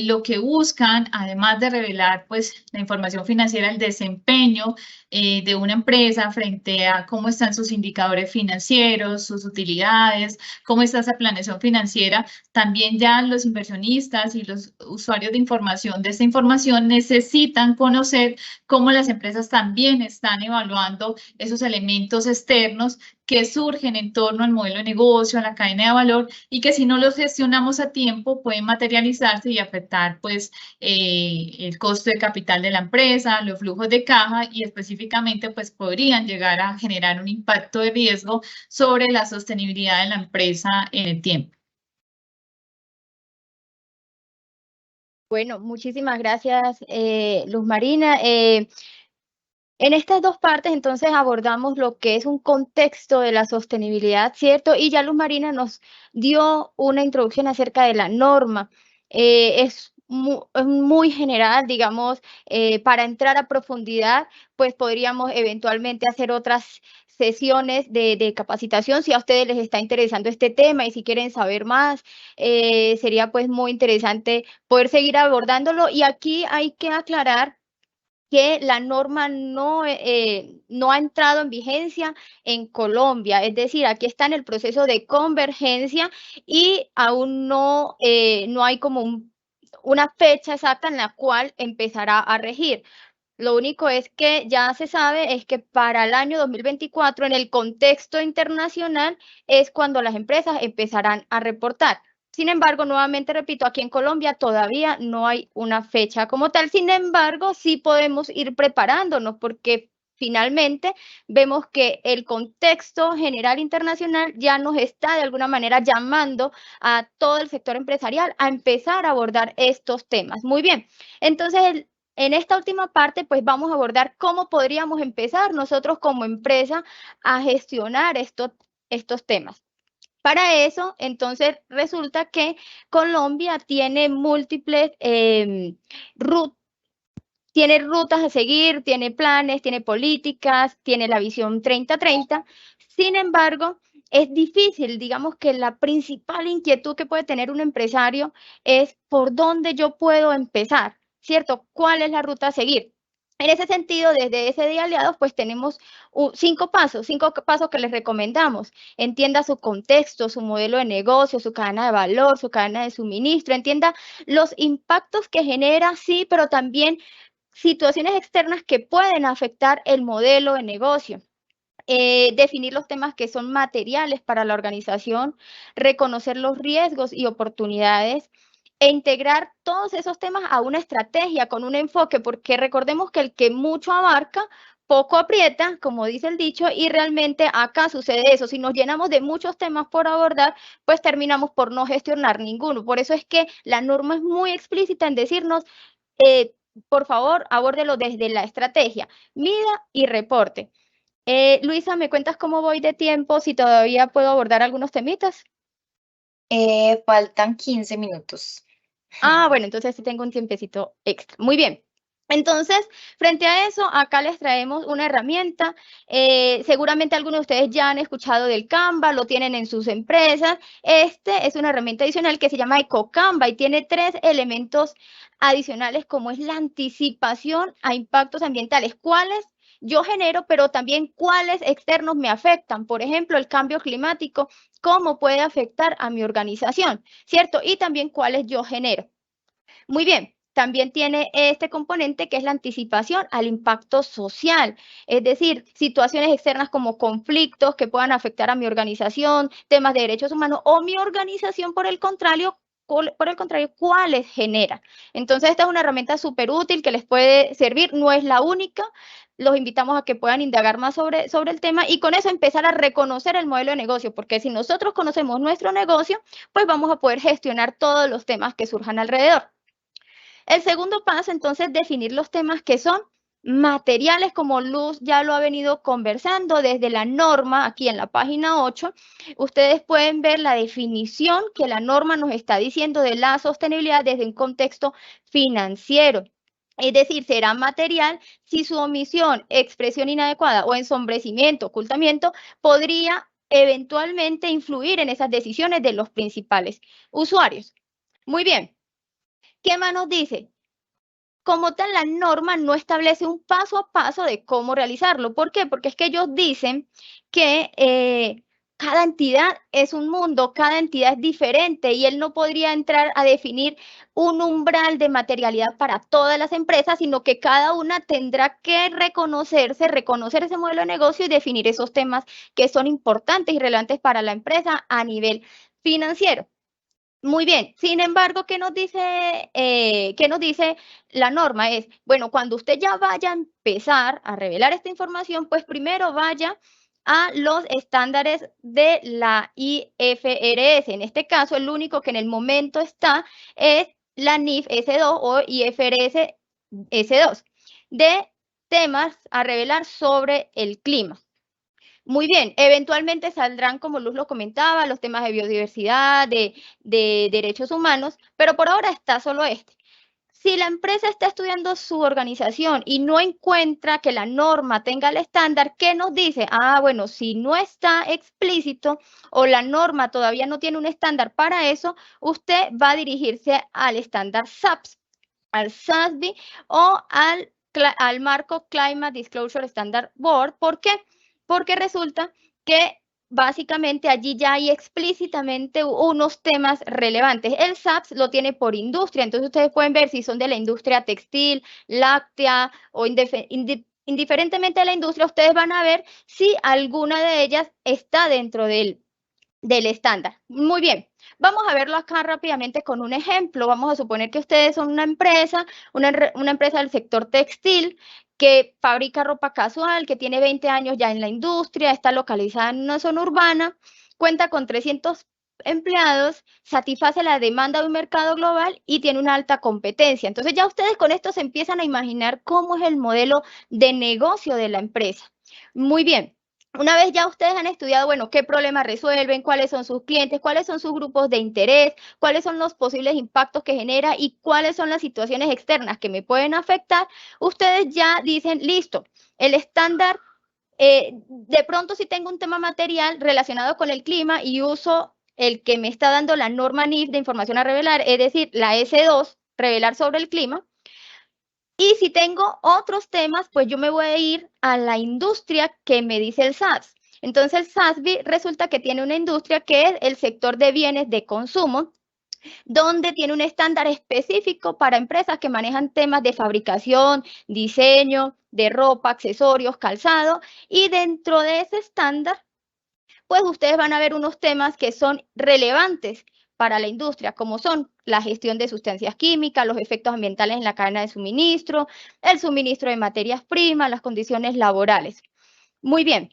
lo que buscan, además de revelar pues, la información financiera, el desempeño de una empresa frente a cómo están sus indicadores financieros, sus utilidades, cómo está esa planeación financiera, también ya los inversionistas y los usuarios de información de esta información necesitan conocer cómo las empresas también están evaluando esos elementos externos que surgen en torno al modelo de negocio, a la cadena de valor y que si no los gestionamos a tiempo pueden materializarse y afectar pues el costo de capital de la empresa, los flujos de caja y específicamente pues podrían llegar a generar un impacto de riesgo sobre la sostenibilidad de la empresa en el tiempo. Bueno, muchísimas gracias, Luz Marina. En estas dos partes, entonces, abordamos lo que es un contexto de la sostenibilidad, ¿cierto? Y ya Luz Marina nos dio una introducción acerca de la norma. Es muy general, digamos, para entrar a profundidad, pues podríamos eventualmente hacer otras sesiones de capacitación si a ustedes les está interesando este tema y si quieren saber más, sería pues muy interesante poder seguir abordándolo. Y aquí hay que aclarar que la norma no ha entrado en vigencia en Colombia, es decir, aquí está en el proceso de convergencia y aún no hay como una fecha exacta en la cual empezará a regir. Lo único es que ya se sabe es que para el año 2024, en el contexto internacional, es cuando las empresas empezarán a reportar. Sin embargo, nuevamente repito, aquí en Colombia todavía no hay una fecha como tal. Sin embargo, sí podemos ir preparándonos porque finalmente vemos que el contexto general internacional ya nos está de alguna manera llamando a todo el sector empresarial a empezar a abordar estos temas. Muy bien, entonces en esta última parte, pues vamos a abordar cómo podríamos empezar nosotros como empresa a gestionar estos temas. Para eso, entonces, resulta que Colombia tiene múltiples tiene rutas a seguir, tiene planes, tiene políticas, tiene la visión 3030. Sin embargo, es difícil, digamos que la principal inquietud que puede tener un empresario es por dónde yo puedo empezar, ¿cierto? ¿Cuál es la ruta a seguir? En ese sentido, desde ese de aliados, pues tenemos 5 pasos que les recomendamos. Entienda su contexto, su modelo de negocio, su cadena de valor, su cadena de suministro, entienda los impactos que genera, sí, pero también situaciones externas que pueden afectar el modelo de negocio. definir los temas que son materiales para la organización, reconocer los riesgos y oportunidades e integrar todos esos temas a una estrategia con un enfoque, porque recordemos que el que mucho abarca, poco aprieta, como dice el dicho, y realmente acá sucede eso. Si nos llenamos de muchos temas por abordar, pues terminamos por no gestionar ninguno. Por eso es que la norma es muy explícita en decirnos, por favor, abórdelo desde la estrategia, mida y reporte. Luisa, ¿me cuentas cómo voy de tiempo? Si todavía puedo abordar algunos temitas. Faltan 15 minutos. Ah, bueno, entonces sí tengo un tiempecito extra. Muy bien. Entonces, frente a eso, acá les traemos una herramienta. Seguramente algunos de ustedes ya han escuchado del Canva, lo tienen en sus empresas. Este es una herramienta adicional que se llama EcoCanva y tiene 3 elementos adicionales como es la anticipación a impactos ambientales. ¿Cuáles yo genero, pero también cuáles externos me afectan? Por ejemplo, el cambio climático, ¿cómo puede afectar a mi organización? ¿Cierto? Y también cuáles yo genero. Muy bien. También tiene este componente que es la anticipación al impacto social, es decir, situaciones externas como conflictos que puedan afectar a mi organización, temas de derechos humanos o mi organización, por el contrario, ¿cuáles genera? Entonces, esta es una herramienta súper útil que les puede servir, no es la única. Los invitamos a que puedan indagar más sobre el tema y con eso empezar a reconocer el modelo de negocio, porque si nosotros conocemos nuestro negocio, pues vamos a poder gestionar todos los temas que surjan alrededor. El segundo paso, entonces, definir los temas que son materiales, como Luz ya lo ha venido conversando desde la norma, aquí en la página 8, ustedes pueden ver la definición que la norma nos está diciendo de la sostenibilidad desde un contexto financiero. Es decir, será material si su omisión, expresión inadecuada o ensombrecimiento, ocultamiento, podría eventualmente influir en esas decisiones de los principales usuarios. Muy bien. ¿Qué más nos dice? Como tal, la norma no establece un paso a paso de cómo realizarlo. ¿Por qué? Porque es que ellos dicen que cada entidad es un mundo, cada entidad es diferente y él no podría entrar a definir un umbral de materialidad para todas las empresas, sino que cada una tendrá que reconocer ese modelo de negocio y definir esos temas que son importantes y relevantes para la empresa a nivel financiero. Muy bien, sin embargo, ¿qué nos dice la norma? Es, bueno, cuando usted ya vaya a empezar a revelar esta información, pues primero vaya a los estándares de la IFRS. En este caso, el único que en el momento está es la NIF S2 o IFRS S2, de temas a revelar sobre el clima. Muy bien, eventualmente saldrán, como Luz lo comentaba, los temas de biodiversidad, de derechos humanos, pero por ahora está solo este. Si la empresa está estudiando su organización y no encuentra que la norma tenga el estándar, ¿qué nos dice? Ah, bueno, si no está explícito o la norma todavía no tiene un estándar para eso, usted va a dirigirse al estándar SASB, al SASB o al marco Climate Disclosure Standard Board. ¿Por qué? Porque resulta que básicamente allí ya hay explícitamente unos temas relevantes. El SAPS lo tiene por industria, entonces ustedes pueden ver si son de la industria textil, láctea o indiferentemente de la industria, ustedes van a ver si alguna de ellas está dentro del estándar. Muy bien, vamos a verlo acá rápidamente con un ejemplo. Vamos a suponer que ustedes son una empresa del sector textil que fabrica ropa casual, que tiene 20 años ya en la industria, está localizada en una zona urbana, cuenta con 300 empleados, satisface la demanda de un mercado global y tiene una alta competencia. Entonces ya ustedes con esto se empiezan a imaginar cómo es el modelo de negocio de la empresa. Muy bien. Una vez ya ustedes han estudiado, bueno, qué problemas resuelven, cuáles son sus clientes, cuáles son sus grupos de interés, cuáles son los posibles impactos que genera y cuáles son las situaciones externas que me pueden afectar, ustedes ya dicen, listo, el estándar, de pronto si tengo un tema material relacionado con el clima y uso el que me está dando la norma NIF de información a revelar, es decir, la S2, revelar sobre el clima. Y si tengo otros temas, pues yo me voy a ir a la industria que me dice el SASB. Entonces el SASB resulta que tiene una industria que es el sector de bienes de consumo. donde tiene un estándar específico para empresas que manejan temas de fabricación, diseño, de ropa, accesorios, calzado, y dentro de ese estándar, pues ustedes van a ver unos temas que son relevantes para la industria, como son la gestión de sustancias químicas, los efectos ambientales en la cadena de suministro, el suministro de materias primas, las condiciones laborales. Muy bien.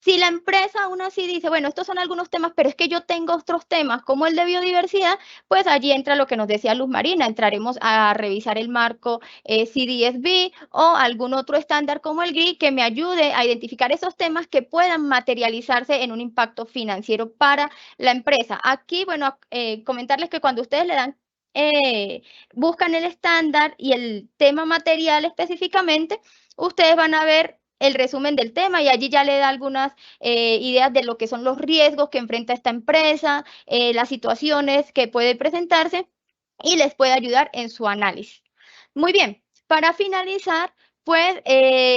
Si la empresa aún así dice, bueno, estos son algunos temas, pero es que yo tengo otros temas como el de biodiversidad, pues allí entra lo que nos decía Luz Marina, entraremos a revisar el marco CDSB o algún otro estándar como el GRI que me ayude a identificar esos temas que puedan materializarse en un impacto financiero para la empresa. Aquí, bueno, comentarles que cuando ustedes le dan buscan el estándar y el tema material específicamente, ustedes van a ver el resumen del tema y allí ya le da algunas ideas de lo que son los riesgos que enfrenta esta empresa, las situaciones que puede presentarse y les puede ayudar en su análisis. Muy bien, para finalizar, pues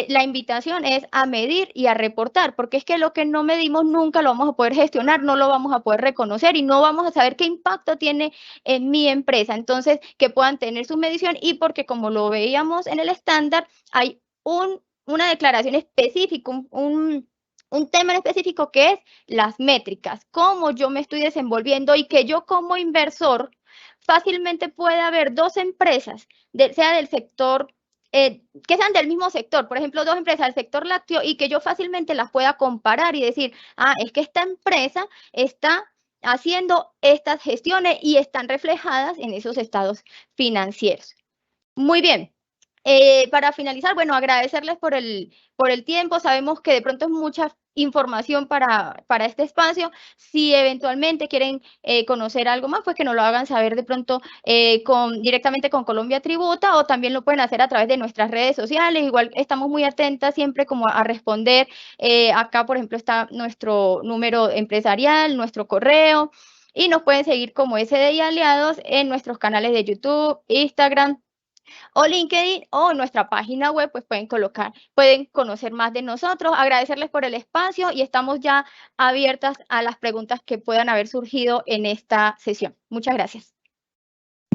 la invitación es a medir y a reportar, porque es que lo que no medimos nunca lo vamos a poder gestionar, no lo vamos a poder reconocer y no vamos a saber qué impacto tiene en mi empresa. Entonces, que puedan tener su medición y porque como lo veíamos en el estándar, hay una declaración específica, un tema en específico que es las métricas, cómo yo me estoy desenvolviendo y que yo como inversor fácilmente puede haber dos empresas, sea del sector, que sean del mismo sector, por ejemplo, dos empresas del sector lácteo y que yo fácilmente las pueda comparar y decir, es que esta empresa está haciendo estas gestiones y están reflejadas en esos estados financieros. Muy bien. Para finalizar, bueno, agradecerles por el tiempo. Sabemos que de pronto es mucha información para este espacio. Si eventualmente quieren conocer algo más, pues que nos lo hagan saber de pronto directamente con Colombia Tributa o también lo pueden hacer a través de nuestras redes sociales. Igual estamos muy atentas siempre como a responder. Acá, por ejemplo, está nuestro número empresarial, nuestro correo y nos pueden seguir como SDI Aliados en nuestros canales de YouTube, Instagram o LinkedIn o en nuestra página web, pues pueden conocer más de nosotros, agradecerles por el espacio y estamos ya abiertas a las preguntas que puedan haber surgido en esta sesión. Muchas gracias.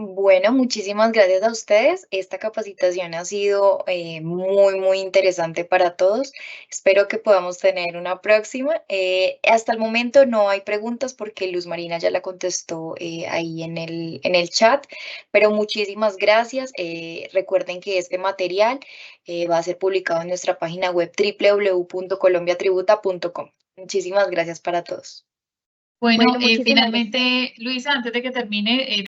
Bueno, muchísimas gracias a ustedes. Esta capacitación ha sido muy interesante para todos. Espero que podamos tener una próxima. Hasta el momento no hay preguntas porque Luz Marina ya la contestó ahí en el chat, pero muchísimas gracias. Recuerden que este material va a ser publicado en nuestra página web www.colombiatributa.com. Muchísimas gracias para todos. Bueno, Muchísimas gracias. finalmente, Luisa, antes de que termine,